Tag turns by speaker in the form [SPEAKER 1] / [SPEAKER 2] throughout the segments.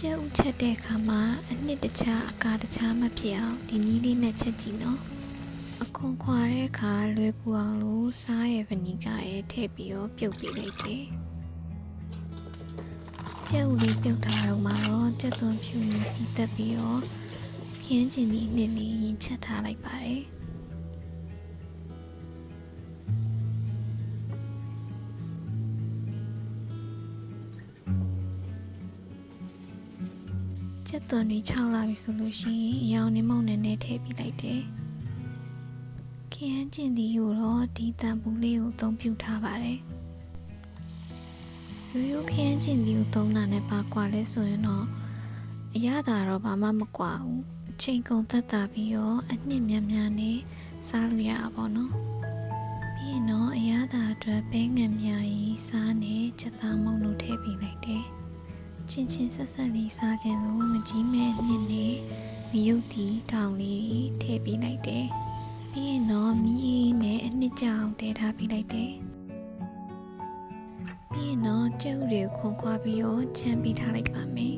[SPEAKER 1] ကျဲဥချက်တဲ့အခါမှာအနှစ်တခြားအကာတခြားမဖြစ်အောင်ဒီနည်းလေးနဲ့ချက်ကြည့်နော်အခွန်ခွာတဲ့အခါလွယ်ကူအောင်လို့စားရယ်ဗနီဂါရယ်ထည့်ပြီးတော့ပြုတ်ပေးလိုက်တယ်ကျဲဥလေးပြုတ်ထားတော့မှတော့ကြက်သွန်ဖြူနေစီတက်ပြီးတော့ခင်းကျင်ဒီနှစ်လေးရင်ချက်ထားလိုက်ပါတယ်ကျက်သွန်တွေ6လာပြီဆိုလို့ရှိရင်အရောင်နေမုံနဲ့ထည့်ပြီးလိုက်တယ်ခင်းကျင်ဒီကိုတော့ဒီတန်ပူလေးကိုအသုံးပြုထားပါတယ်ရိုးရိုးခင်းကျင်ဒီကိုသုံးတာနဲ့ပါကွာလဲဆိုရင်တော့အရသာတော့ဘာမှမကွာဘူးအချိန်ကုန်သက်သာပြီးတော့အနှစ်များများနဲ့စားလို့ရပါဘောနော်ပြီးရင်တော့အရသာအတွက်ပဲငံများကြီးစားနဲ့ချက်သားမုံတို့ထည့်ပြီးလိုက်တယ်ချင်းချင်းဆက်ဆက်လေးစားခြင်းလို့မကြီးမဲ့နှစ်နဲ့မယုတ်တီထောင်လေးထည့်ပြီးလိုက်တယ်ပြီးရင်တော့မီးအေးနဲ့အနှစ်ကြောင်တဲထားပြီးလိုက်တယ်ပြီးရင်တော့ကျုပ်တွေကိုခွန်ခွာပြီးတော့ချမ်းပြီးထားလိုက်ပါမယ်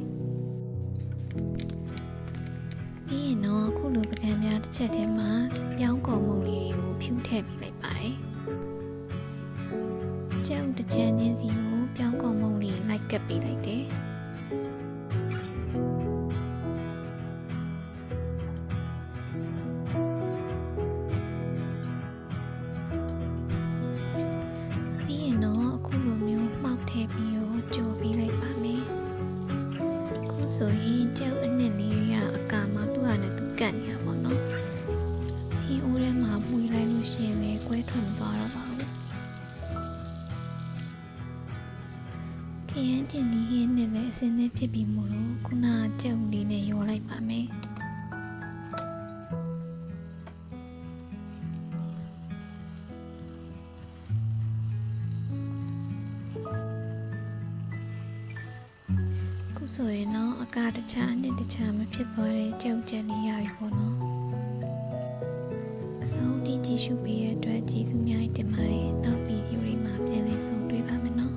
[SPEAKER 1] ပြီးရင်တော့အခုလိုပကံများတစ်ချက်ထဲမှာပြောင်းကုန်မုံလေးတွေကိုဖြူထည့်ပြီးလိုက်ပါတယ်ကျုပ်တစ်ချမ်းချင်းစီကိုပြောင်းကုန်မုံလေးလိုက်ကပ်ပြီးလိုက်တယ်ဆိုရင်ကျုပ်အနှစ်လေးရအကာမှာသူ့ဟာနဲ့သူကတ်နေရပါတော့။ဒီအိုးထဲမှာပွေလိုက်လို့ရှိရင်လည်းကွဲထွက်မသွားတော့ပါဘူး။ခရမ်းကျင်ဒီဟင်းနဲ့လည်းအစင်းသေးဖြစ်ပြီးမို့လို့ခုနကကျုပ်လေးနဲ့ရောလိုက်ပါမယ်။ဆိုရင်တော့အကာတခြားနဲ့တခြားမဖြစ်သွားတဲ့ကြုံကြက်လေးရပြီပေါ့နော်အဆုံးထိကြည့်ရှုပေးရတဲ့အတွက်ကျေးဇူးများတင်ပါတယ်နောက်ဗီဒီယိုတွေမှာပြန်လည်ဆုံတွေ့ပါမယ်နော်